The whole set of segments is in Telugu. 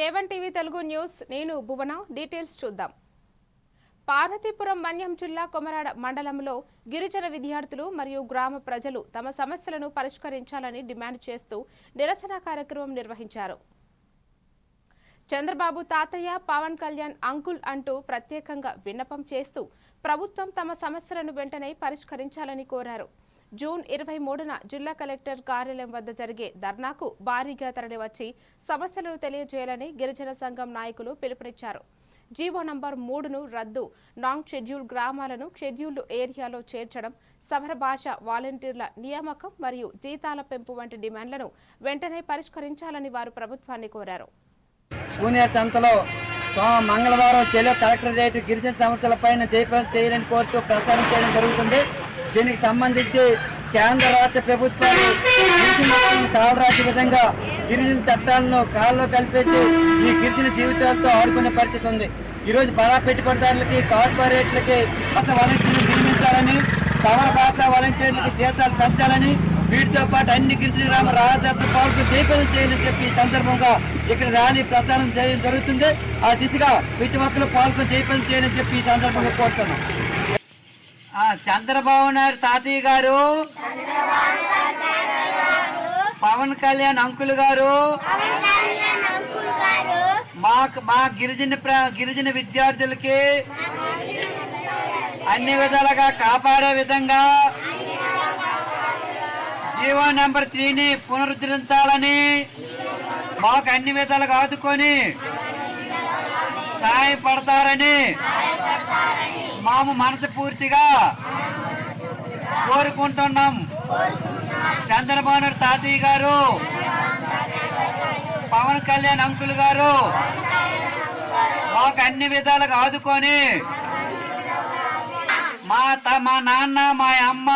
A1 టీవీ తెలుగు న్యూస్ నేను భువన డీటెయిల్స్ చూద్దాం. పార్వతీపురం మన్యం జిల్లా కొమరాడ మండలంలో గిరిజన విద్యార్థులు మరియు గ్రామ ప్రజలు తమ సమస్యలను పరిష్కరించాలని డిమాండ్ చేస్తూ నిరసన కార్యక్రమం నిర్వహించారు. చంద్రబాబు తాతయ్య పవన్ కళ్యాణ్ అంకుల్ అంటూ ప్రత్యేకంగా విన్నపం చేస్తూ ప్రభుత్వం తమ సమస్యలను వెంటనే పరిష్కరించాలని కోరారు. జూన్ 23న జిల్లా కలెక్టర్ కార్యాలయం వద్ద జరిగే ధర్నాకు భారీగా తరలివచ్చి సమస్యలను తెలియజేయాలని గిరిజన సంఘం నాయకులు పిలుపునిచ్చారు. జీవో నంబర్ 3ను రద్దు, నాన్ షెడ్యూల్ గ్రామాలను షెడ్యూల్డ్ ఏరియాలో చేర్చడం, సమర భాష వాలంటీర్ల నియామకం మరియు జీతాల పెంపు వంటి డిమాండ్లను వెంటనే పరిష్కరించాలని వారు ప్రభుత్వాన్ని కోరారు. మంగళవారం జిల్లా కలెక్టరేట్ గిరిజన సమస్యలపైన జయప్రదం చేయాలని కోరుతూ ప్రచారం చేయడం జరుగుతుంది. దీనికి సంబంధించి కేంద్ర రాష్ట్ర ప్రభుత్వాలు కాలరాసే విధంగా గిరిజన చట్టాలను కాల్లో కల్పించి ఈ గిరిజన జీవితాలతో ఆడుకునే పరిస్థితి ఉంది. ఈరోజు బడా పెట్టుబడిదారులకి కార్పొరేట్లకి వాలంటీర్లు నియమించాలని, సమర భాష వాలంటీర్లకి జీతాలు పెంచాలని, వీటితో పాటు అన్ని గిరిజన గ్రామ రాజధాని పాలకులు జయప్రదం చేయాలని చెప్పి ఈ సందర్భంగా ఇక్కడ ర్యాలీ ప్రచారం చేయడం జరుగుతుంది. ఆ దిశగా ప్రతి ఒక్కరు పాల్గొని జయప్రదం చేయాలని చెప్పి ఈ సందర్భంగా కోరుతున్నాం. చంద్రబాబు నాయుడు తాతయ్య గారు, పవన్ కళ్యాణ్ అంకుల్ గారు మా గిరిజన విద్యార్థులకి అన్ని విధాలుగా కాపాడే విధంగా జీవో నెంబర్ 3ని పునరుద్ధరించాలని, మాకు అన్ని విధాలుగా ఆదుకొని సహాయపడతారని మాము మనస్ఫూర్తిగా కోరుకుంటున్నాం. చంద్రబాబు నాయుడు తాతయ్య గారు, పవన్ కళ్యాణ్ అంకుల్ గారు మాకు అన్ని విధాలుగా ఆదుకొని మా నాన్న మా అమ్మ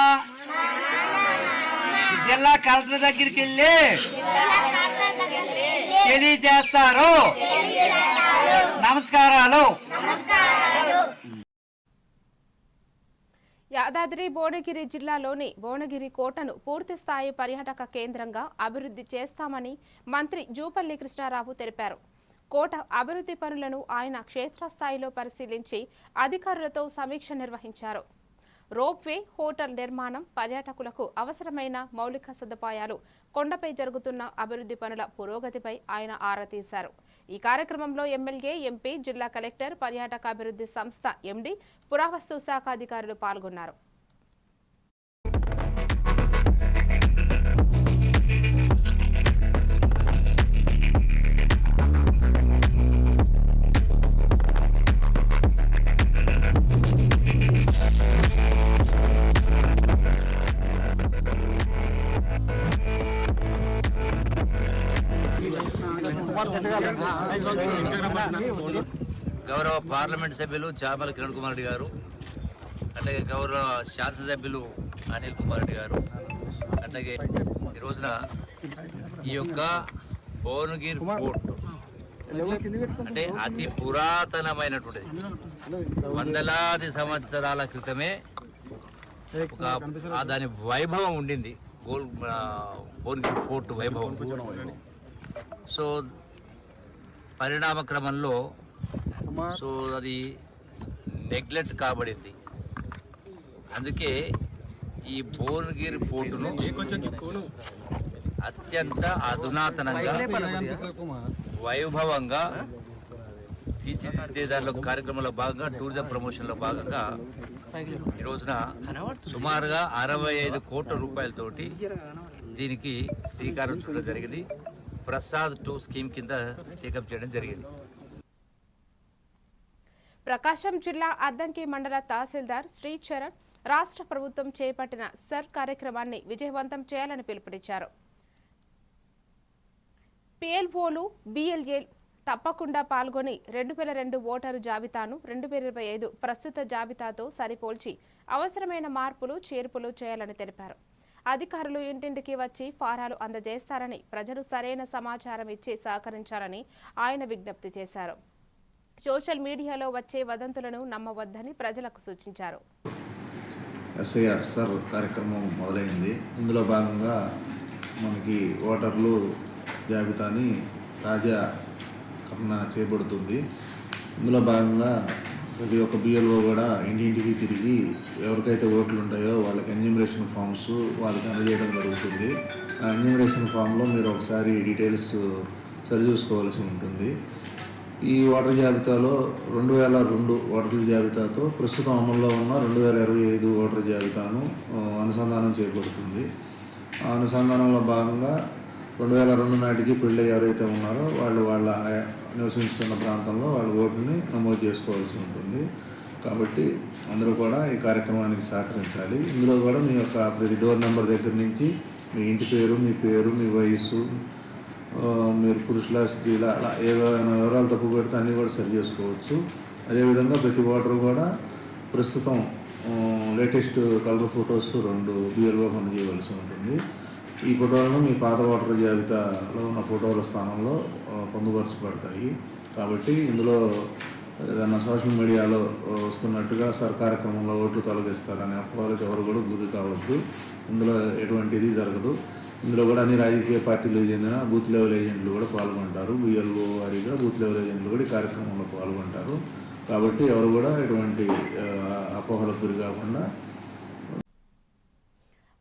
జిల్లా కలెక్టర్ దగ్గరికి వెళ్ళి తెలియజేస్తారు. నమస్కారాలు. యాదాద్రి భువనగిరి జిల్లాలోని భువనగిరి కోటను పూర్తి స్థాయి పర్యాటక కేంద్రంగా అభివృద్ధి చేస్తామని మంత్రి జూపల్లి కృష్ణారావు తెలిపారు. కోట అభివృద్ధి పనులను ఆయన క్షేత్రస్థాయిలో పరిశీలించి అధికారులతో సమీక్ష నిర్వహించారు. రోప్వే, హోటల్ నిర్మాణం, పర్యాటకులకు అవసరమైన మౌలిక సదుపాయాలు, కొండపై జరుగుతున్న అభివృద్ధి పనుల పురోగతిపై ఆయన ఆరా తీశారు. ఈ కార్యక్రమంలో ఎమ్మెల్యే, ఎంపీ, జిల్లా కలెక్టర్, పర్యాటక అభివృద్ధి సంస్థ ఎండీ, పురావస్తు శాఖ అధికారులు పాల్గొన్నారు. గౌరవ పార్లమెంట్ సభ్యులు చామల కిరణ్ కుమార్ రెడ్డి గారు, అట్లాగే గౌరవ శాసనసభ్యులు అనిల్ కుమార్ రెడ్డి గారు, అట్లాగే ఈ రోజున ఈ యొక్క భువనగిరి పోర్టు అంటే అతి పురాతనమైనటువంటిది. వందలాది సంవత్సరాల క్రితమే దాని వైభవం ఉండింది. భువనగిరి పోర్టు వైభవం. సో పరిణామ క్రమంలో అది నెగ్లెక్ట్ కాబడింది. అందుకే ఈ భువనగిరి పోర్టును అత్యంత అధునాతనంగా వైభవంగా తీర్చిదిద్దే దానిలో కార్యక్రమంలో భాగంగా టూరిజం ప్రమోషన్లో భాగంగా ఈ రోజున సుమారుగా 65 కోట్ల రూపాయలతోటి దీనికి శ్రీకారం చుట్టడం జరిగింది. ప్రసాద్ 2 స్కీమ్ కింద టేకప్ చేయడం జరిగింది. ప్రకాశం జిల్లా అద్దంకి మండల తహసీల్దార్ శ్రీచరణ్ రాష్ట్ర ప్రభుత్వం చేపట్టిన సర్ కార్యక్రమాన్ని విజయవంతం చేయాలని పిలుపునిచ్చారు. పిఎల్ఓలు, బిఎల్ఏ తప్పకుండా పాల్గొని 2002 ఓటరు జాబితాను 2025 ప్రస్తుత జాబితాతో సరిపోల్చి అవసరమైన మార్పులు, చేర్పులు చేయాలని తెలిపారు. అధికారులు ఇంటింటికి వచ్చి ఫారాలు అందజేస్తారని, ప్రజలు సరైన సమాచారం ఇచ్చి సహకరించాలని ఆయన విజ్ఞప్తి చేశారు. సోషల్ మీడియాలో వచ్చే వదంతులను నమ్మవద్దని ప్రజలకు సూచించారు. ఎస్ఐఆర్ సర్ కార్యక్రమం మొదలైంది. ఇందులో భాగంగా మనకి ఓటర్లు జాబితాని తాజా చేయబడుతుంది. ఇందులో భాగంగా ప్రతి ఒక్క బిఎల్ఓ కూడా ఇంటింటికి తిరిగి ఎవరికైతే ఓట్లు ఉంటాయో వాళ్ళకి ఎన్యూమరేషన్ ఫామ్స్ వాళ్ళకి అందజేయడం జరుగుతుంది. ఆ ఎన్యూమరేషన్ ఫామ్లో మీరు ఒకసారి డీటెయిల్స్ సరిచూసుకోవాల్సి ఉంటుంది. ఈ ఓటర్ జాబితాలో 2002 ఓటర్ల జాబితాతో ప్రస్తుతం అమల్లో ఉన్న 2025 ఓటర్ జాబితాను అనుసంధానం చేయబడుతుంది. ఆ అనుసంధానంలో భాగంగా 2002 నాటికి పెళ్ళి ఎవరైతే ఉన్నారో వాళ్ళ నివసించుతున్న ప్రాంతంలో వాళ్ళ ఓటుని నమోదు చేసుకోవాల్సి ఉంటుంది. కాబట్టి అందరూ కూడా ఈ కార్యక్రమానికి సహకరించాలి. ఇందులో కూడా మీ యొక్క ప్రతి డోర్ నెంబర్ దగ్గర నుంచి మీ ఇంటి పేరు, మీ వయసు, మీరు పురుషుల స్త్రీల అలా ఏదైనా వివరాలు తప్పు పెడితే అన్నీ కూడా సరి చేసుకోవచ్చు. అదేవిధంగా ప్రతి ఓటరు కూడా ప్రస్తుతం లేటెస్ట్ కలర్ ఫొటోస్ 2 బిఎల్ఓ అందజేయవలసి ఉంటుంది. ఈ ఫోటోలను మీ పాత ఓటర్ జాబితాలో ఉన్న ఫోటోల స్థానంలో పొందుపరచబడతాయి. కాబట్టి ఇందులో ఏదైనా సోషల్ మీడియాలో వస్తున్నట్టుగా కార్యక్రమంలో ఓట్లు తొలగిస్తారనే అపోహలకు ఎవరు కూడా గురి కావద్దు. ఇందులో ఎటువంటిది జరగదు. ఇందులో కూడా అన్ని రాజకీయ పార్టీలకు చెందిన బూత్ లెవెల్ ఏజెంట్లు కూడా పాల్గొంటారు. బిఎల్ఓ వారీగా బూత్ లెవెల్ ఏజెంట్లు కూడా ఈ కార్యక్రమంలో పాల్గొంటారు. కాబట్టి ఎవరు కూడా ఎటువంటి అపోహలకు గురి కాకుండా.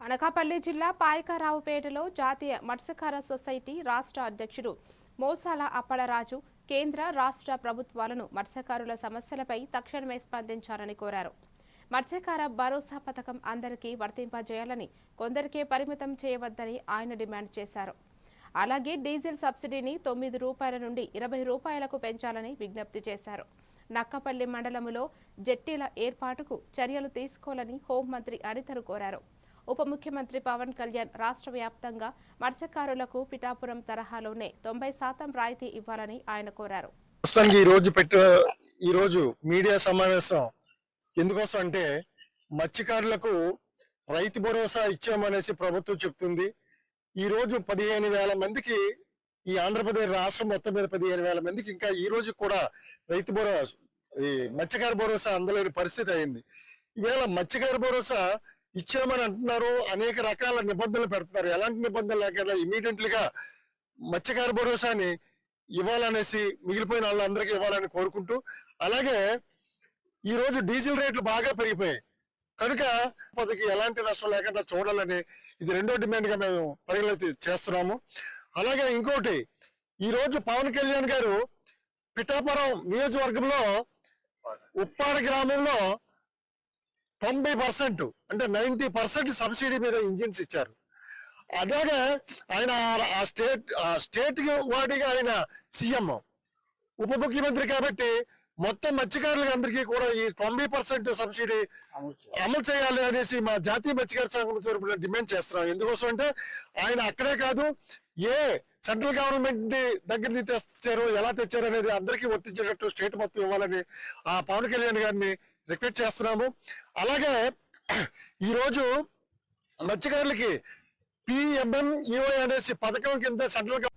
అనకాపల్లి జిల్లా పాయకరావుపేటలో జాతీయ మత్స్యకార సొసైటీ రాష్ట్ర అధ్యక్షుడు మోసాల అప్పలరాజు కేంద్ర రాష్ట్ర ప్రభుత్వాలను మత్స్యకారుల సమస్యలపై తక్షణమే స్పందించాలని కోరారు. మత్స్యకార భరోసా పథకం అందరికీ వర్తింపజేయాలని, కొందరికే పరిమితం చేయవద్దని ఆయన డిమాండ్ చేశారు. అలాగే డీజిల్ సబ్సిడీని 9 రూపాయల నుండి 20 రూపాయలకు పెంచాలని విజ్ఞప్తి చేశారు. నక్కపల్లి మండలంలో జెట్టీల ఏర్పాటుకు చర్యలు తీసుకోవాలని హోంమంత్రి అనితను కోరారు. ఉప ముఖ్యమంత్రి పవన్ కళ్యాణ్ రాష్ట్ర వ్యాప్తంగా మత్స్యకారులకు పిఠాపురం తరహాలోనే 90% రాయితీ ఇవ్వాలని ఆయన కోరారు. ఈరోజు మీడియా సమావేశం ఎందుకోసం అంటే మత్స్యకారులకు రైతు భరోసా ఇచ్చామనేసి ప్రభుత్వం చెప్తుంది. ఈరోజు 15,000 మందికి ఈ ఆంధ్రప్రదేశ్ రాష్ట్రం మొత్తం మీద 15,000 మందికి ఇంకా ఈ రోజు కూడా రైతు భరోసా ఈ మత్స్యకార భరోసా అందలేని పరిస్థితి అయింది. ఈవేళ మత్స్యకార భరోసా ఇచ్చామని అంటున్నారు, అనేక రకాల నిబంధనలు పెడుతున్నారు. ఎలాంటి నిబంధనలు లేకుండా ఇమీడియట్లీగా మత్స్యకార భరోసాని ఇవ్వాలనేసి మిగిలిపోయిన వాళ్ళందరికీ ఇవ్వాలని కోరుకుంటూ, అలాగే ఈ రోజు డీజిల్ రేట్లు బాగా పెరిగిపోయాయి కనుక పదకి ఎలాంటి నష్టం లేకుండా చూడాలని ఇది రెండో డిమాండ్గా మేము పరిగణలోకి చేస్తున్నాము. అలాగే ఇంకోటి, ఈ రోజు పవన్ కళ్యాణ్ గారు పిఠాపురం నియోజకవర్గంలో ఉప్పాడ గ్రామంలో 90% అంటే 90% సబ్సిడీ మీద ఇంజిన్స్ ఇచ్చారు. అలాగే ఆయన ఆ స్టేట్ వాడిగా ఆయన సీఎం, ఉప ముఖ్యమంత్రి కాబట్టి మొత్తం మత్స్యకారులకు అందరికీ కూడా ఈ 90% సబ్సిడీ అమలు చేయాలి అనేసి మా జాతీయ మత్స్యకార సంఘం తరపున డిమాండ్ చేస్తున్నాం. ఎందుకోసం అంటే ఆయన అక్కడే కాదు, ఏ సెంట్రల్ గవర్నమెంట్ దగ్గర నుంచి తెచ్చారో ఎలా తెచ్చారో అనేది అందరికీ వర్తించేటట్టు స్టేట్ మొత్తం ఇవ్వాలని ఆ పవన్ కళ్యాణ్ గారిని రిక్వెస్ట్ చేస్తున్నాము. అలాగే ఈరోజు మత్స్యకారులకి PMMEY అనేసి పథకం కింద సెంట్రల్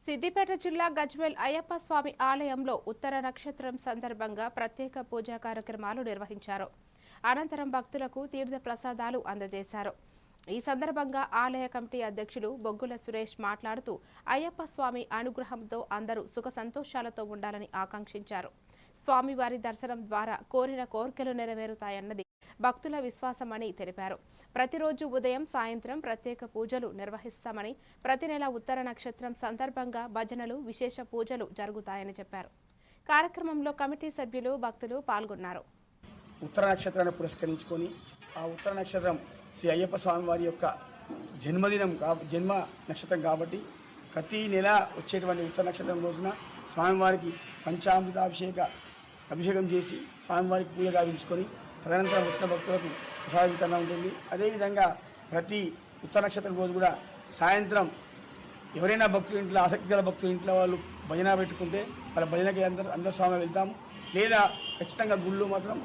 సిద్దిపేట జిల్లా గజ్వేల్ అయ్యప్ప స్వామి ఆలయంలో ఉత్తర నక్షత్రం సందర్భంగా ప్రత్యేక పూజా కార్యక్రమాలు నిర్వహించారు. అనంతరం భక్తులకు తీర్థ ప్రసాదాలు అందజేశారు. ఈ సందర్భంగా ఆలయ కమిటీ అధ్యక్షులు బొగ్గుల సురేష్ మాట్లాడుతూ అయ్యప్ప స్వామి అనుగ్రహంతో అందరూ సుఖ సంతోషాలతో ఉండాలని ఆకాంక్షించారు. స్వామివారి దర్శనం ద్వారా కోరిన కోరికలు నెరవేరుతాయన్నది భక్తుల విశ్వాసమని తెలిపారు. ప్రతిరోజు ఉదయం సాయంత్రం ప్రత్యేక పూజలు నిర్వహిస్తామని, ప్రతి నెల ఉత్తర నక్షత్రం సందర్భంగా భజనలు, విశేష పూజలు జరుగుతాయని చెప్పారు. కార్యక్రమంలో కమిటీ సభ్యులు, భక్తులు పాల్గొన్నారు. ఉత్తర నక్షత్రాన్ని పురస్కరించుకొని ఆ ఉత్తర నక్షత్రం శ్రీ అయ్యప్ప స్వామి వారి యొక్క జన్మ నక్షత్రం కాబట్టి ప్రతి నెల వచ్చేటువంటి ఉత్తర నక్షత్రం రోజున స్వామివారికి అభిషేకం చేసి స్వామివారికి పూజ గావించుకొని తదనంతరం వచ్చిన భక్తులకు ప్రసాద వితరణ ఉంటుంది. అదేవిధంగా ప్రతి ఉత్తర నక్షత్రం రోజు కూడా సాయంత్రం ఎవరైనా భక్తుల ఇంట్లో, ఆసక్తి గల భక్తుల ఇంట్లో వాళ్ళు భజన పెట్టుకుంటే వాళ్ళ భజనకి అందరు స్వామి వెళ్తాము. లేదా ఖచ్చితంగా గుళ్ళు మాత్రం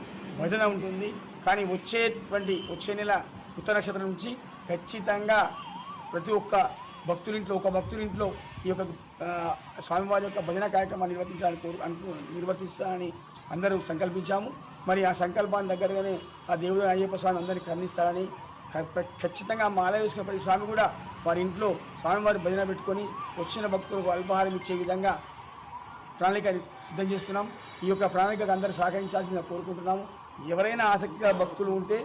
భజన ఉంటుంది. కానీ వచ్చే నెల ఉత్తర నక్షత్రం నుంచి ఖచ్చితంగా ప్రతి ఒక్క భక్తులింట్లో ఈ యొక్క స్వామివారి యొక్క భజన కార్యక్రమాన్ని నిర్వర్తిస్తానని అందరూ సంకల్పించాము. మరి ఆ సంకల్పాన్ని దగ్గరగానే ఆ దేవుడు అయ్యప్ప స్వామి అందరినీ కరుణిస్తారని ఖచ్చితంగా మాల వేసుకున్న ప్రతి స్వామి కూడా వారి ఇంట్లో స్వామివారి భజన పెట్టుకొని వచ్చిన భక్తులకు అల్పాహారం ఇచ్చే విధంగా ప్రణాళిక సిద్ధం చేస్తున్నాం. ఈ యొక్క ప్రణాళికకు అందరూ సహకరించాల్సిందిగా కోరుకుంటున్నాము. ఎవరైనా ఆసక్తిగా భక్తులు ఉంటే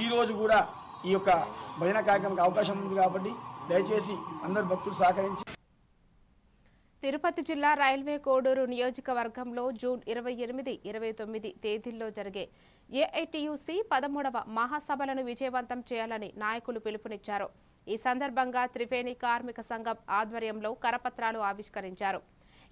ఈరోజు కూడా ఈ యొక్క భజన కార్యక్రమానికి అవకాశం ఉంది కాబట్టి దయచేసి అందరు భక్తులు సహకరించి. తిరుపతి జిల్లా రైల్వే కోడూరు నియోజకవర్గంలో జూన్ 28, 29 తేదీల్లో జరిగే ఏఐటియుసి 13వ మహాసభలను విజయవంతం చేయాలని నాయకులు పిలుపునిచ్చారు. ఈ సందర్భంగా త్రివేణి కార్మిక సంఘం ఆధ్వర్యంలో కరపత్రాలు ఆవిష్కరించారు.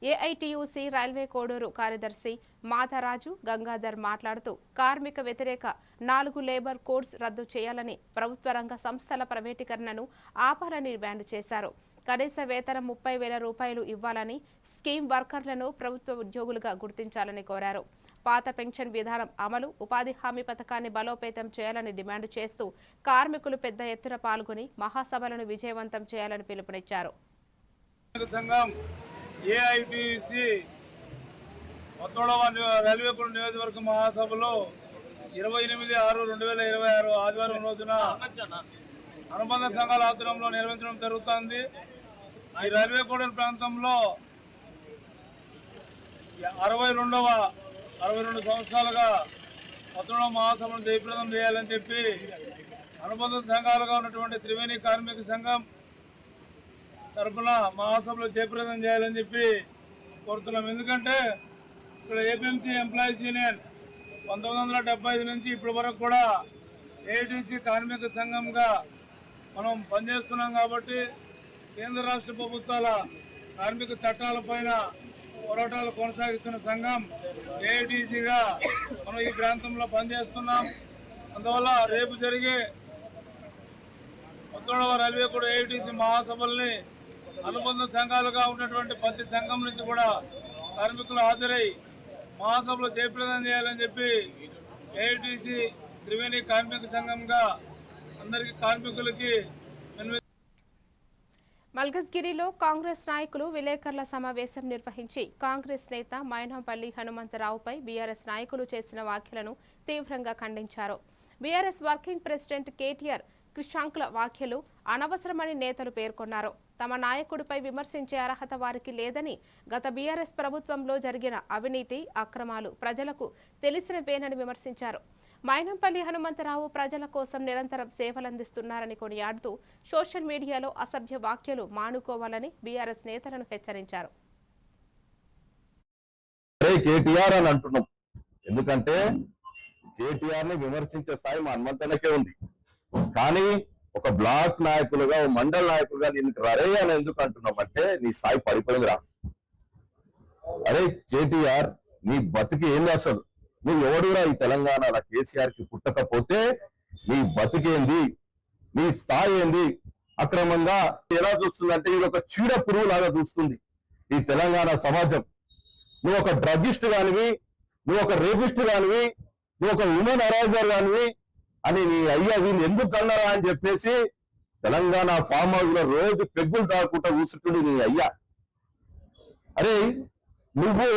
ఏఐటియుసి రైల్వే కోడూరు కార్యదర్శి మాధరాజు గంగాధర్ మాట్లాడుతూ కార్మిక వ్యతిరేక 4 లేబర్ కోడ్స్ రద్దు చేయాలని, ప్రభుత్వ రంగ సంస్థల ప్రైవేటీకరణను ఆపాలని డిమాండ్ చేశారు. కనీస వేతనం 30,000 రూపాయలు ఇవ్వాలని, స్కీమ్ వర్కర్లను ప్రభుత్వ ఉద్యోగులుగా గుర్తించాలని కోరారు. పాత పెన్షన్ విధానం అమలు, ఉపాధి హామీ పథకాన్ని బలోపేతం చేయాలని డిమాండ్ చేస్తూ కార్మికులు పెద్ద ఎత్తున పాల్గొని మహాసభలను విజయవంతం చేయాలని పిలుపునిచ్చారు. ఏఐటిసి 13వ రైల్వే కోడ్ నియోజకవర్గ మహాసభలో 28/6/2026 ఆదివారం రోజున అనుబంధ సంఘాల ఆధ్వర్యంలో నిర్వహించడం జరుగుతుంది. ఈ రైల్వే కోడ్ ప్రాంతంలో 62 సంవత్సరాలుగా 13వ మహాసభను జయప్రదం చేయాలని చెప్పి అనుబంధ సంఘాలుగా ఉన్నటువంటి త్రివేణి కార్మిక సంఘం తరఫున మహాసభలో జయప్రదం చేయాలని చెప్పి కోరుతున్నాం. ఎందుకంటే ఇక్కడ ఏపీఎంసీ ఎంప్లాయీస్ యూనియన్ 1975 నుంచి ఇప్పటి వరకు కూడా ఏఐటిసి కార్మిక సంఘంగా మనం పనిచేస్తున్నాం. కాబట్టి కేంద్ర రాష్ట్ర ప్రభుత్వాల కార్మిక చట్టాలపైన పోరాటాలు కొనసాగిస్తున్న సంఘం ఏఐటిసిగా మనం ఈ ప్రాంతంలో పనిచేస్తున్నాం. అందువల్ల రేపు జరిగే 13వ రైల్వే కోడ్ ఏఐటిసి మహాసభల్ని అనుబంధ సంఘాలుగా ఉన్నటువంటి ప్రతి సంఘం నుంచి కూడా కార్మికులు హాజరై మహాసభలో జయప్రదం చేయాలని చెప్పి ఏఐటిసి త్రివేణి కార్మిక సంఘంగా అందరికీ కార్మికులకి. మల్కజ్గిరిలో కాంగ్రెస్ నాయకులు విలేకరుల సమావేశం నిర్వహించి కాంగ్రెస్ నేత మైనంపల్లి హనుమంతరావుపై బీఆర్ఎస్ నాయకులు చేసిన వ్యాఖ్యలను తీవ్రంగా ఖండించారు. బీఆర్ఎస్ వర్కింగ్ ప్రెసిడెంట్ కేటీఆర్ కృషాంకుల వ్యాఖ్యలు అనవసరమని నేతలు పేర్కొన్నారు. తమ నాయకుడిపై విమర్శించే అర్హత వారికి లేదని, గత బీఆర్ఎస్ ప్రభుత్వంలో జరిగిన అవినీతి అక్రమాలు ప్రజలకు తెలిసినవేనని విమర్శించారు. మైనంపల్లి హనుమంతరావు ప్రజల కోసం నిరంతరం సేవలందిస్తున్నారని కొనియాడుతూ సోషల్ మీడియాలో అసభ్య వ్యాఖ్యలు మానుకోవాలని బీఆర్ఎస్ నేతలను హెచ్చరించారు. కేటీఆర్ అని అంటున్నాం, ఎందుకంటే కేటీఆర్ ని విమర్శించే స్థాయి మా హనుమంతనకే ఉంది. కానీ ఒక బ్లాక్ నాయకులుగా, ఒక మండల నాయకులుగా దీనికి రరే అని ఎందుకు అంటున్నాం అంటే నీ స్థాయి పడిపోయిందిరా. అరే కేటీఆర్, నీ బతికి ఏంది అసలు? నువ్వు ఎవడురా ఈ తెలంగాణ కేసీఆర్ కి పుట్టకపోతే నీ బతికేంది, నీ స్థాయి ఏంది? అక్రమంగా ఎలా చూస్తుందంటే ఇది ఒక చీడ పురుగు లాగా చూస్తుంది ఈ తెలంగాణ సమాజం. నువ్వు ఒక డ్రగ్గిస్ట్ కానివి, నువ్వు ఒక రేపిస్ట్ కానివి, నువ్వు ఒక హ్యూమన్ అరైజర్ కానివి అని నీ అయ్యా వీళ్ళు ఎందుకు అన్నారా అని చెప్పేసి తెలంగాణ ఫామ్ హౌస్ లో రోజు పెగ్గులు తాగుకుంటా కూర్చుంటుంది నీ అయ్యా. అరే నువ్వు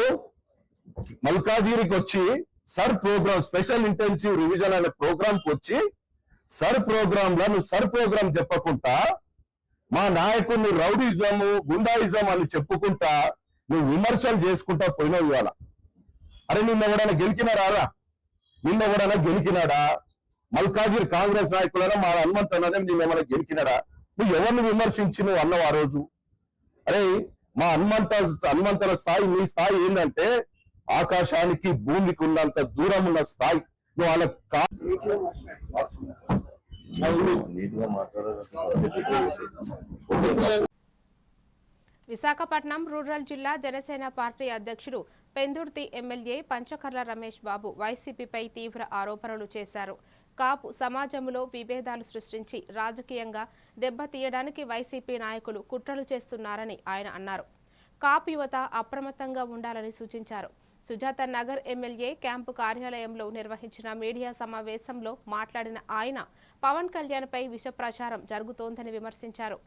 మల్కాజిగిరికి వచ్చి sir program, special intensive revision అనే ప్రోగ్రామ్ కి వచ్చి సర్ ప్రోగ్రామ్ లో నువ్వు సర్ ప్రోగ్రామ్ చెప్పకుండా మా నాయకుడిని రౌడీజం, గుండాయిజం అని చెప్పుకుంటా నువ్వు విమర్శలు చేసుకుంటా పోయినావు ఇవాళ. అరే నిన్న ఎవడైనా గెలికినారా? నిన్న ఎవడైనా గెలికినాడా? మల్కాజిగిరి కాంగ్రెస్ నాయకులైనా మా హనుమంతనే నేను ఏమైనా గెలికినాడా? నువ్వు ఎవరిని విమర్శించి నువ్వు అన్నావు ఆ రోజు? అరే మా హనుమంతల స్థాయి, నీ స్థాయి ఏంటంటే ఆకాశానికి భూమికి ఉన్నంత దూరం ఉన్న స్థాయి. నువ్వు వాళ్ళ విశాఖపట్నం రూరల్ జిల్లా జనసేన పార్టీ అధ్యక్షుడు పెందుర్తి ఎమ్మెల్యే పంచకర్ల రమేష్ బాబు వైసీపీపై తీవ్ర ఆరోపణలు చేశారు. కాపు సమాజంలో విభేదాలు సృష్టించి రాజకీయంగా దెబ్బతీయడానికి వైసీపీ నాయకులు కుట్రలు చేస్తున్నారని ఆయన అన్నారు. కాపు యువత అప్రమత్తంగా ఉండాలని సూచించారు. సుజాత నగర్ ఎమ్మెల్యే క్యాంపు కార్యాలయంలో నిర్వహించిన మీడియా సమావేశంలో మాట్లాడిన ఆయన పవన్ కళ్యాణ్పై విష ప్రచారం జరుగుతోందని విమర్శించారు.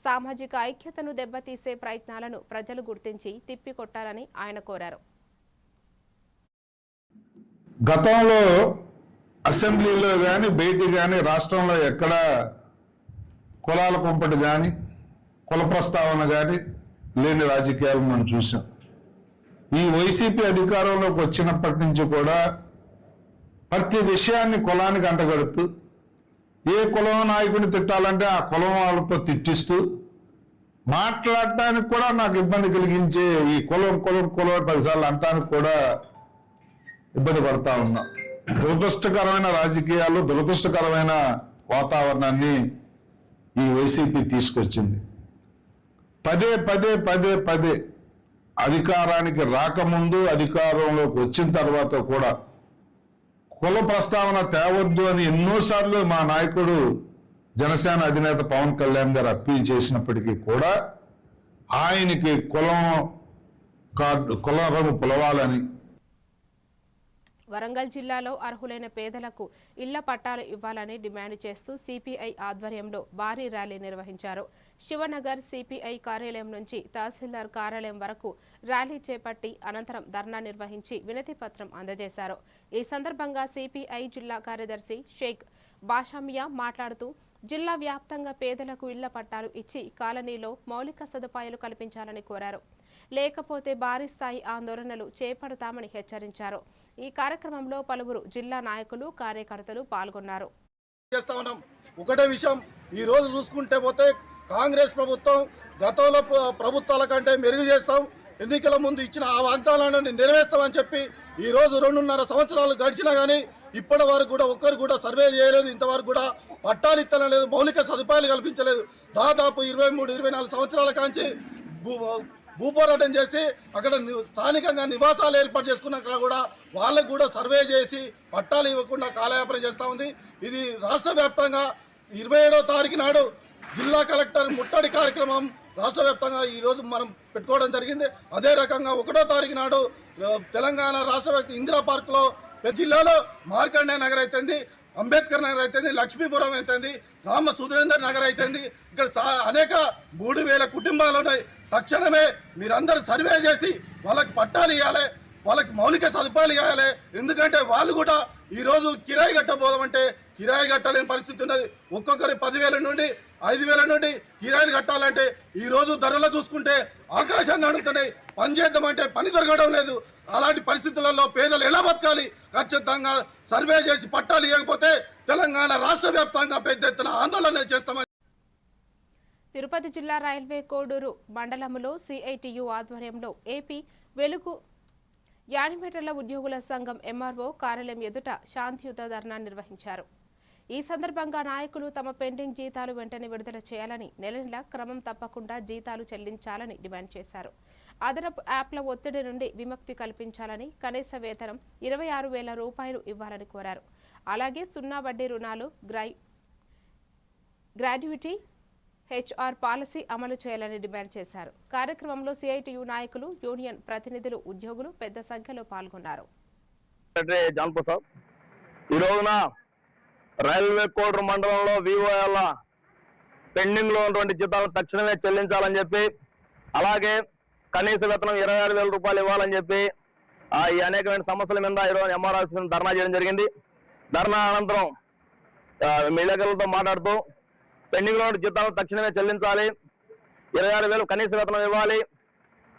సామాజిక ఐక్యతను దెబ్బతీసే ప్రయత్నాలను ప్రజలు గుర్తించి తిప్పికొట్టాలని ఆయన కోరారు. గతంలో అసెంబ్లీలో కానీ బయట కానీ రాష్ట్రంలో ఎక్కడ కులాల కుంపటి కానీ కుల ప్రస్తావన కానీ లేని రాజకీయాలు మనం చూసాం. ఈ వైసీపీ అధికారంలోకి వచ్చినప్పటి నుంచి కూడా ప్రతి విషయాన్ని కులానికి అంటగడుతూ ఏ కులం నాయకుడిని తిట్టాలంటే ఆ కులం వాళ్ళతో తిట్టిస్తూ మాట్లాడటానికి కూడా నాకు ఇబ్బంది కలిగించే ఈ కులం 10 సార్లు అంటానికి కూడా ఇబ్బంది పడతా ఉన్నా. దురదృష్టకరమైన రాజకీయాలు, దురదృష్టకరమైన వాతావరణాన్ని ఈ వైసీపీ తీసుకొచ్చింది. పదే అధికారానికి రాకముందు, అధికారంలోకి వచ్చిన తర్వాత కూడా కుల ప్రస్తావన తేవద్దు అని ఎన్నోసార్లు మా నాయకుడు జనసేన అధినేత పవన్ కళ్యాణ్ గారు అప్పీల్ చేసినప్పటికీ కూడా ఆయనకి కుల రంగు పులవాలని. వరంగల్ జిల్లాలో అర్హులైన పేదలకు ఇళ్ల పట్టాలు ఇవ్వాలని డిమాండ్ చేస్తూ సిపిఐ ఆధ్వర్యంలో భారీ ర్యాలీ నిర్వహించారు. శివనగర్ సిపిఐ కార్యాలయం నుంచి తహసీల్దార్ కార్యాలయం వరకు ర్యాలీ చేపట్టి అనంతరం ధర్నా నిర్వహించి వినతి పత్రం అందజేశారు. ఈ సందర్భంగా సిపిఐ జిల్లా కార్యదర్శి షేక్ బాషామియా మాట్లాడుతూ జిల్లా వ్యాప్తంగా పేదలకు ఇళ్ల పట్టాలు ఇచ్చి కాలనీలో మౌలిక సదుపాయాలు కల్పించాలని కోరారు. లేకపోతే భారీ స్థాయి ఆందోళనలు చేపడతామని హెచ్చరించారు. ఈ కార్యక్రమంలో పలువురు జిల్లా నాయకులు, కార్యకర్తలు పాల్గొన్నారు. ఒకటే విషయం, ఈ రోజు చూసుకుంటే పోతే కాంగ్రెస్ ప్రభుత్వం గతంలో ప్రభుత్వాల కంటే మెరుగు చేస్తాం, ఎన్నికల ముందు ఇచ్చిన ఆ వాగ్దానాలను నెరవేర్స్తామని చెప్పి ఈ రోజు 2.5 సంవత్సరాలు గడిచినా కానీ ఇప్పటి వరకు కూడా ఒక్కరు కూడా సర్వే చేయలేదు. ఇంతవరకు కూడా పట్టాలు ఇత్తలేదు, మౌలిక సదుపాయాలు కల్పించలేదు. దాదాపు 23-24 సంవత్సరాల కాంచి భూపోరాటం చేసి అక్కడ స్థానికంగా నివాసాలు ఏర్పాటు చేసుకున్నాక కూడా వాళ్ళకు కూడా సర్వే చేసి పట్టాలు ఇవ్వకుండా కాలయాపన చేస్తూ ఉంది. ఇది రాష్ట్ర వ్యాప్తంగా 27వ తారీఖు నాడు జిల్లా కలెక్టర్ ముట్టడి కార్యక్రమం రాష్ట్ర వ్యాప్తంగా ఈరోజు మనం పెట్టుకోవడం జరిగింది. అదే రకంగా 1వ తారీఖు నాడు తెలంగాణ రాష్ట్ర వ్యాప్తంగా ఇందిరా పార్క్లో జిల్లాలో మార్కండే నగర్ అయితేంది, అంబేద్కర్ నగర్ అయితేంది, లక్ష్మీపురం అయితేంది, రామ సుధీరేందర్ నగర్ అయితేంది, ఇక్కడ అనేక 3000 కుటుంబాలు ఉన్నాయి. తక్షణమే మీరందరూ సర్వే చేసి వాళ్ళకి పట్టాలు ఇవ్వాలి, వాళ్ళకి మౌలిక సదుపాయాలు ఇవ్వాలి. ఎందుకంటే వాళ్ళు కూడా ఈరోజు కిరాయి కట్టబోదామంటే కిరాయి కట్టలేని పరిస్థితి ఉన్నది. ఒక్కొక్కరి 10,000 నుండి 5,000 నుండి కిరాయిలు కట్టాలంటే ఈరోజు ధరలు చూసుకుంటే ఆకాశాన్ని అడుగుతున్నాయి. పని చేద్దామంటే పని దొరకడం లేదు. అలాంటి పరిస్థితులలో పేదలు ఎలా బతకాలి? ఖచ్చితంగా సర్వే చేసి పట్టాలు ఇవ్వకపోతే తెలంగాణ రాష్ట్ర వ్యాప్తంగా పెద్ద ఎత్తున ఆందోళన చేస్తామని. తిరుపతి జిల్లా రైల్వే కోడూరు మండలంలో సిఐటియు ఆధ్వర్యంలో ఏపీ వెలుగు యానిమేటర్ల ఉద్యోగుల సంఘం ఎంఆర్ఓ కార్యాలయం ఎదుట శాంతియుత ధర్నా నిర్వహించారు. ఈ సందర్భంగా నాయకులు తమ పెండింగ్ జీతాలు వెంటనే విడుదల చేయాలని, నెల క్రమం తప్పకుండా జీతాలు చెల్లించాలని డిమాండ్ చేశారు. అదనపు యాప్ల ఒత్తిడి నుండి విముక్తి కల్పించాలని, కనీస వేతనం 26,000 రూపాయలు ఇవ్వాలని కోరారు. అలాగే 0 వడ్డీ రుణాలు, గ్రాడ్యుటీ హెచ్ఆర్ పాలసీ అమలు చేయాలని డిమాండ్ చేశారు. కార్యక్రమంలో సిఐటియు నాయకులు, యూనియన్ ప్రతినిధులు, ఉద్యోగులు పెద్ద సంఖ్యలో పాల్గొన్నారు. ఈ రోజున రైల్వే కోడూరు మండలంలో వివోల పెండింగ్ లో ఉన్నటువంటి జీతాలను తక్షణమే చెల్లించాలని చెప్పి, అలాగే కనీస వేతనం 26,000 రూపాయలు ఇవ్వాలని చెప్పి ఈ అనేకమైన సమస్యల మీద ఈరోజు ఎంఆర్ఆర్ఎస్ ధర్నా చేయడం జరిగింది. ధర్నా అనంతరం మీడియాతో మాట్లాడుతూ పెండింగ్ లో జీతాలను తక్షణమే చెల్లించాలి, 26,000 కనీస వేతనం ఇవ్వాలి.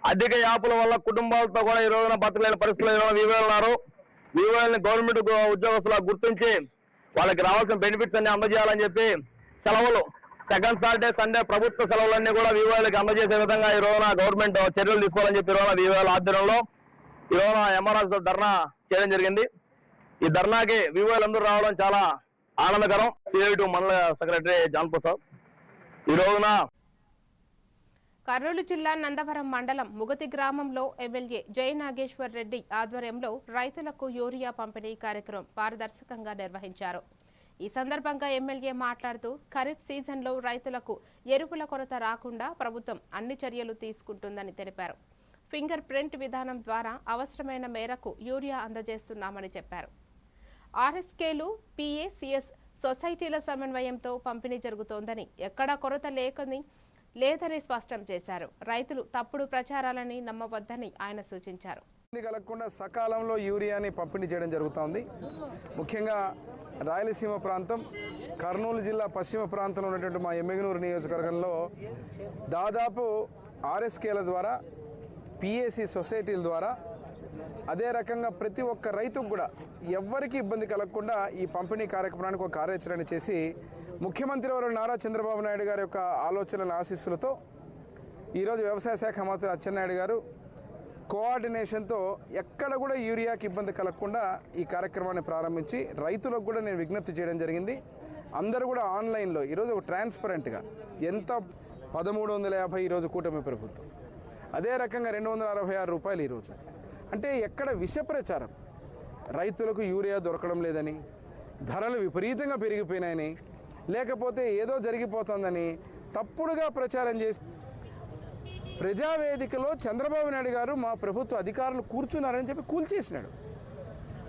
అధిక యాపుల వల్ల కుటుంబాలతో కూడా ఈ రోజున బతకలేని పరిస్థితుల్లో ఈరోజు వివోలు ఉన్నారు. వివోల్ని గవర్నమెంట్ ఉద్యోగస్తులా గుర్తించి వాళ్ళకి రావాల్సిన బెనిఫిట్స్ అన్ని అందజేయాలని చెప్పి, సెలవులు సెకండ్ సాటర్డే సండే ప్రభుత్వ సెలవులన్నీ కూడా వివోలకి అందజేసే విధంగా ఈ రోజున గవర్నమెంట్ చర్యలు తీసుకోవాలని చెప్పి ఈ రోజున వివోల ఆధ్వర్యంలో ఈ రోజున ఎంఆర్ఆర్ఎస్ ధర్నా చేయడం జరిగింది. ఈ ధర్నాకి వివోలందరూ రావడం చాలా ఆనందకరం. సిఐటియు మండల సెక్రటరీ జాన్ ప్రసాద్ ఈ రోజున కర్నూలు జిల్లా నందవరం మండలం ముగతి గ్రామంలో ఎమ్మెల్యే జయ నాగేశ్వర్ రెడ్డి ఆధ్వర్యంలో రైతులకు యూరియా పంపిణీ కార్యక్రమం పారదర్శకంగా నిర్వహించారు. ఈ సందర్భంగా ఎమ్మెల్యే మాట్లాడుతూ ఖరీఫ్ సీజన్లో రైతులకు ఎరువుల కొరత రాకుండా ప్రభుత్వం అన్ని చర్యలు తీసుకుంటుందని తెలిపారు. ఫింగర్ ప్రింట్ విధానం ద్వారా అవసరమైన మేరకు యూరియా అందజేస్తున్నామని చెప్పారు. ఆర్ఎస్కేలు, పిఏసిఎస్ సొసైటీల సమన్వయంతో పంపిణీ జరుగుతోందని, ఎక్కడా కొరత లేదని స్పష్టం చేశారు. రైతులు తప్పుడు ప్రచారాలని నమ్మవద్దని ఆయన సూచించారు. కలగకుండా సకాలంలో యూరియాని పంపిణీ చేయడం జరుగుతోంది. ముఖ్యంగా రాయలసీమ ప్రాంతం, కర్నూలు జిల్లా పశ్చిమ ప్రాంతంలో ఉన్నటువంటి మా ఎమ్మిగనూరు నియోజకవర్గంలో దాదాపు ఆర్ఎస్కేల ద్వారా, పిఏసి సొసైటీల ద్వారా అదే రకంగా ప్రతి ఒక్క రైతుకు కూడా ఎవ్వరికీ ఇబ్బంది కలగకుండా ఈ పంపిణీ కార్యక్రమానికి ఒక కార్యాచరణ చేసి ముఖ్యమంత్రి వర్యులు నారా చంద్రబాబు నాయుడు గారి యొక్క ఆలోచనల ఆశీస్సులతో ఈరోజు వ్యవసాయ శాఖ మంత్రి అచ్చెన్నాయుడు గారు కోఆర్డినేషన్తో ఎక్కడ కూడా యూరియాకి ఇబ్బంది కలగకుండా ఈ కార్యక్రమాన్ని ప్రారంభించి రైతులకు కూడా నేను విజ్ఞప్తి చేయడం జరిగింది. అందరూ కూడా ఆన్లైన్లో ఈరోజు ఒక ట్రాన్స్పరెంట్గా ఎంత 1350 ఈరోజు కూటమి ప్రభుత్వం, అదే రకంగా 266 రూపాయలు ఈరోజు. అంటే ఎక్కడ విష ప్రచారం, రైతులకు యూరియా దొరకడం లేదని, ధరలు విపరీతంగా పెరిగిపోయినాయని, లేకపోతే ఏదో జరిగిపోతుందని తప్పుడుగా ప్రచారం చేసి ప్రజావేదికలో చంద్రబాబు నాయుడు గారు మా ప్రభుత్వ అధికారులు కూర్చున్నారని చెప్పి కూల్చేసినాడు.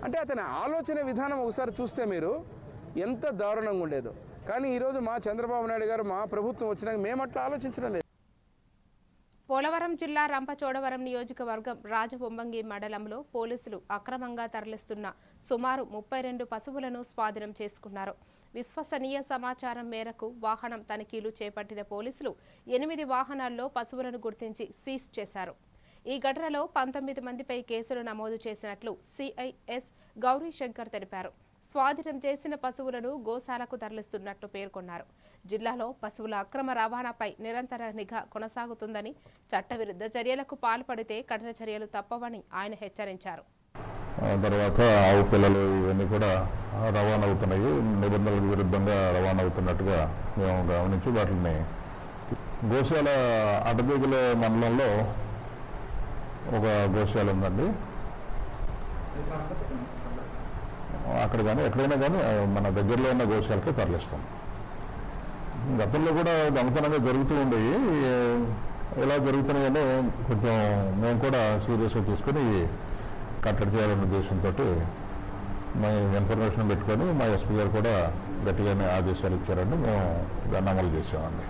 అంటే అతని ఆలోచన విధానం ఒకసారి చూస్తే మీరు ఎంత దారుణంగా ఉండేదో. కానీ ఈరోజు మా చంద్రబాబు నాయుడు గారు మా ప్రభుత్వం వచ్చినాక మేము అట్లా ఆలోచించడం లేదు. పోలవరం జిల్లా రంపచోడవరం నియోజకవర్గం రాజబొమ్మంగి మండలంలో పోలీసులు అక్రమంగా తరలిస్తున్న సుమారు 32 పశువులను స్వాధీనం చేసుకున్నారు. విశ్వసనీయ సమాచారం మేరకు వాహనం తనిఖీలు చేపట్టిన పోలీసులు 8 వాహనాల్లో పశువులను గుర్తించి సీజ్ చేశారు. ఈ ఘటనలో 19 మందిపై కేసులు నమోదు చేసినట్లు సిఐఎస్ గౌరీశంకర్ తెలిపారు. స్వాధీనం చేసిన పశువులను గోశాలకు తరలిస్తున్నట్టు పేర్కొన్నారు. జిల్లాలో పశువుల అక్రమ రవాణాపై నిరంతర నిఘా కొనసాగుతుందని, చట్టవిరుద్ధ చర్యలకు పాల్పడితే కఠిన చర్యలు తప్పవని ఆయన హెచ్చరించారు. తర్వాత ఆవు పిల్లలు ఇవన్నీ కూడా రవాణా అవుతున్నాయి, నిబంధనలకు విరుద్ధంగా రవాణా అవుతున్నట్టుగా మేము గమనించి వాటిని గోశాల అడ్డదిగుల మండలంలో ఒక గోశాల ఉందండి. అక్కడ కానీ ఎక్కడైనా కానీ మన దగ్గరలో ఉన్న గోశాలకే తరలిస్తాం. గతంలో కూడా దొంగతనంగా జరుగుతూ ఉండేవి. ఇలా జరుగుతున్నాయని కొంచెం మేము కూడా సీరియస్గా తీసుకొని కట్టడి చేయాలనే ఉద్దేశంతో మా ఇన్ఫర్మేషన్ పెట్టుకొని మా ఎస్పీ గారు కూడా గట్టిగానే ఆదేశాలు ఇచ్చారండి. మేము దాన్ని అమలు చేసామండి.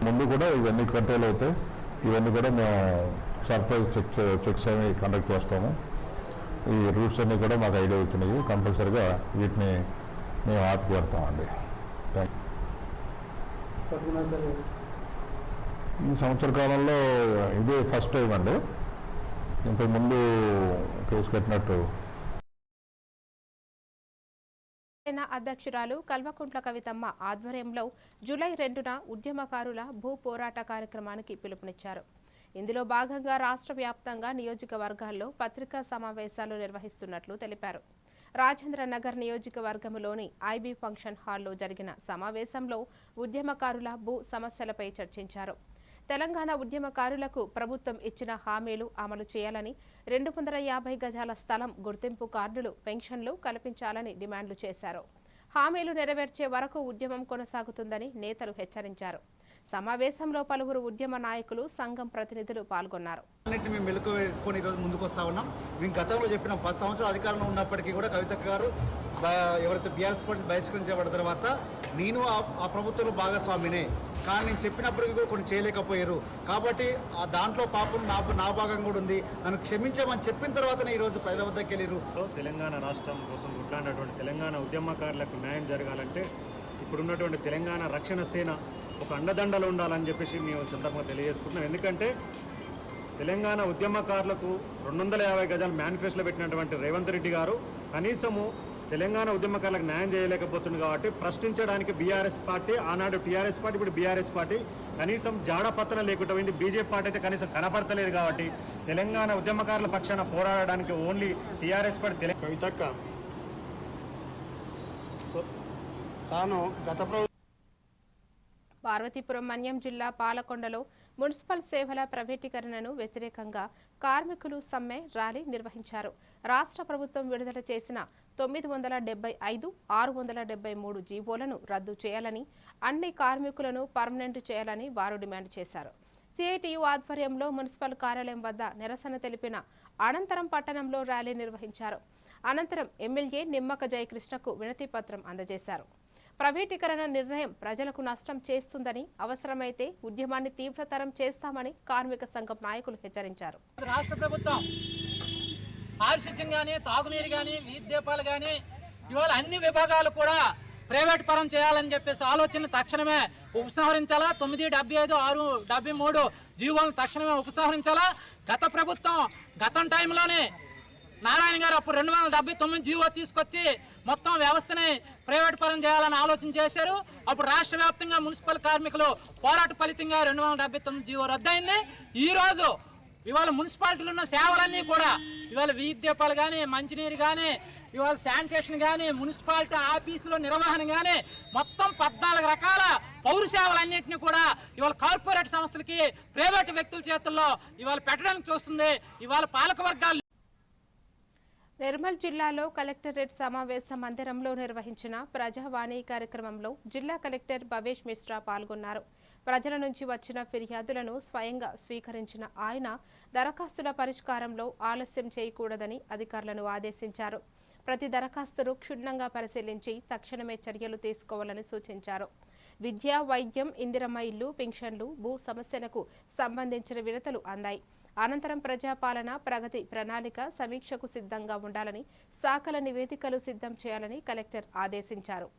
ముందు కూడా ఇవన్నీ కంట్రోల్ అవుతాయి. ఇవన్నీ కూడా మేము సర్ప్రైజ్ చెక్స్ అవి కండక్ట్ చేస్తాము. ఈ రూట్స్ అన్నీ కూడా మాకు ఐడియా వచ్చినాయి. కంపల్సరీగా వీటిని మేము ఆపి తీరుతామండి. ఈ సంవత్సర కాలంలో ఇదే ఫస్ట్ టైం అండి. ఇంతకుముందు కేసు కట్టినట్టు. అధ్యక్షురాలు కల్వకుంట్ల కవితమ్మ ఆధ్వర్యంలో జూలై 2న ఉద్యమకారుల భూ పోరాట కార్యక్రమానికి పిలుపునిచ్చారు. ఇందులో భాగంగా రాష్ట్ర వ్యాప్తంగా నియోజకవర్గాల్లో పత్రికా సమావేశాలు నిర్వహిస్తున్నట్లు తెలిపారు. రాజేంద్ర నగర్ నియోజకవర్గంలోని ఐబీ ఫంక్షన్ హాల్లో జరిగిన సమావేశంలో ఉద్యమకారుల భూ సమస్యలపై చర్చించారు. తెలంగాణ ఉద్యమకారులకు ప్రభుత్వం ఇచ్చిన హామీలు అమలు చేయాలని, 250 గజాల స్థలం, గుర్తింపు కార్డులు, పెన్షన్లు కల్పించాలని డిమాండ్లు చేశారు. హామీలు నెరవేర్చే వరకు ఉద్యమం కొనసాగుతుందని నేతలు హెచ్చరించారు. సమావేశంలో పలువురు ఉద్యమ నాయకులు, సంఘం ప్రతినిధులు పాల్గొన్నారు. మేము మెలకు వేసుకొని ఈరోజు ముందుకు వస్తా ఉన్నాం. మేము గతంలో చెప్పిన 10 సంవత్సరాలు అధికారంలో ఉన్నప్పటికీ కూడా కవిత గారు ఎవరైతే బీఆర్ఎస్ పార్టీ బహిష్కరించబడిన తర్వాత నేను ఆ ప్రభుత్వంలో భాగస్వామినే, కానీ నేను చెప్పినప్పటికీ కూడా కొన్ని చేయలేకపోయారు. కాబట్టి ఆ దాంట్లో పాపం నా భాగం కూడా ఉంది, నన్ను క్షమించమని చెప్పిన తర్వాతనే ఈరోజు ప్రజల వద్దకు వెళ్ళారు. తెలంగాణ రాష్ట్రం కోసం కొట్లాడినటువంటి తెలంగాణ ఉద్యమకారులకు న్యాయం జరగాలంటే ఇప్పుడున్నటువంటి తెలంగాణ రక్షణ సేన ఒక అండదండలు ఉండాలని చెప్పేసి మేము సందర్భంగా తెలియజేసుకుంటున్నాం. ఎందుకంటే తెలంగాణ ఉద్యమకారులకు 250 గజాలు మేనిఫెస్టోలో పెట్టినటువంటి రేవంత్ రెడ్డి గారు కనీసము తెలంగాణ ఉద్యమకారులకు న్యాయం చేయలేకపోతుంది. కాబట్టి ప్రశ్నించడానికి బీఆర్ఎస్ పార్టీ, ఆనాడు టీఆర్ఎస్ పార్టీ, ఇప్పుడు బీఆర్ఎస్ పార్టీ కనీసం జాడపత్రం లేకుండా పోయింది. బీజేపీ పార్టీ అయితే కనీసం కనపడతలేదు. కాబట్టి తెలంగాణ ఉద్యమకారుల పక్షాన పోరాడడానికి ఓన్లీ టీఆర్ఎస్ పార్టీ. కవితక్క తాను గత పార్వతీపురం మన్యం జిల్లా పాలకొండలో మున్సిపల్ సేవల ప్రైవేటీకరణను వ్యతిరేకంగా కార్మికులు సమ్మె ర్యాలీ నిర్వహించారు. రాష్ట్ర ప్రభుత్వం విడుదల చేసిన 975, 673 జీవోలను రద్దు చేయాలని, అన్ని కార్మికులను పర్మనెంట్ చేయాలని వారు డిమాండ్ చేశారు. సిఐటియు ఆధ్వర్యంలో మున్సిపల్ కార్యాలయం వద్ద నిరసన తెలిపిన అనంతరం పట్టణంలో ర్యాలీ నిర్వహించారు. అనంతరం ఎమ్మెల్యే నిమ్మక జయకృష్ణకు వినతి పత్రం అందజేశారు. ప్రైవేటీకరణ నిర్ణయం ప్రజలకు నష్టం చేస్తుందని, అవసరమైతే ఉద్యమాన్ని తీవ్రతరం చేస్తామని కార్మిక సంఘం నాయకులు హెచ్చరించారు. రాష్ట్ర ప్రభుత్వం పారిశుధ్యం కానీ, తాగునీరు కానీ, వీధి దీపాలు కానీ, ఇవాళ అన్ని విభాగాలు కూడా ప్రైవేట్ పరం చేయాలని చెప్పేసి ఆలోచన తక్షణమే ఉపసంహరించాలా. 975, 673 జీవోలను తక్షణమే ఉపసంహరించాలా. గత ప్రభుత్వం గతం టైంలోనే నారాయణ గారు అప్పుడు 279 జీవో తీసుకొచ్చి మొత్తం వ్యవస్థని ప్రైవేట్ పరం చేయాలని ఆలోచన చేశారు. అప్పుడు రాష్ట్ర వ్యాప్తంగా మున్సిపల్ కార్మికులు పోరాట ఫలితంగా 279 జీవో రద్దయింది. ఈ రోజు ఇవాళ మున్సిపాలిటీలో ఉన్న సేవలన్నీ కూడా ఇవాళ వీధి దీపాలు కానీ, మంచినీరు కానీ, ఇవాళ శానిటేషన్ కానీ, మున్సిపాలిటీ ఆఫీసులో నిర్వహణ కానీ మొత్తం 14 రకాల పౌర సేవలన్నింటినీ కూడా ఇవాళ కార్పొరేట్ సంస్థలకి, ప్రైవేటు వ్యక్తుల చేతుల్లో ఇవాళ పెట్టడానికి చూస్తుంది ఇవాళ పాలక వర్గాలు. నిర్మల్ జిల్లాలో కలెక్టరేట్ సమావేశ మందిరంలో నిర్వహించిన ప్రజావాణి కార్యక్రమంలో జిల్లా కలెక్టర్ భవేష్ మిశ్రా పాల్గొన్నారు. ప్రజల నుంచి వచ్చిన ఫిర్యాదులను స్వయంగా స్వీకరించిన ఆయన దరఖాస్తుల పరిష్కారంలో ఆలస్యం చేయకూడదని అధికారులను ఆదేశించారు. ప్రతి దరఖాస్తును క్షుణ్ణంగా పరిశీలించి తక్షణమే చర్యలు తీసుకోవాలని సూచించారు. విద్య, వైద్యం, ఇందిరమ్మ ఇల్లు, పింఛన్లు, భూ సమస్యలకు సంబంధించిన వినతులు అందాయి. అనంతరం ప్రజాపాలన ప్రగతి ప్రణాళిక సమీక్షకు సిద్ధంగా ఉండాలని, శాఖల నివేదికలు సిద్ధం చేయాలని కలెక్టర్ ఆదేశించారు.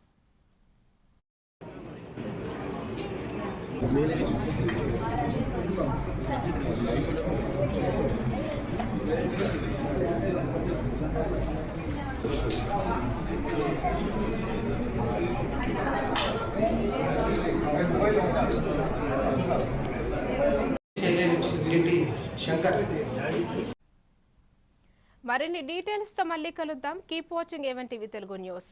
మరిన్ని డీటెయిల్స్ తో మళ్ళీ కలుద్దాం. Keep watching A1 TV Telugu news.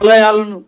ఆలయాలను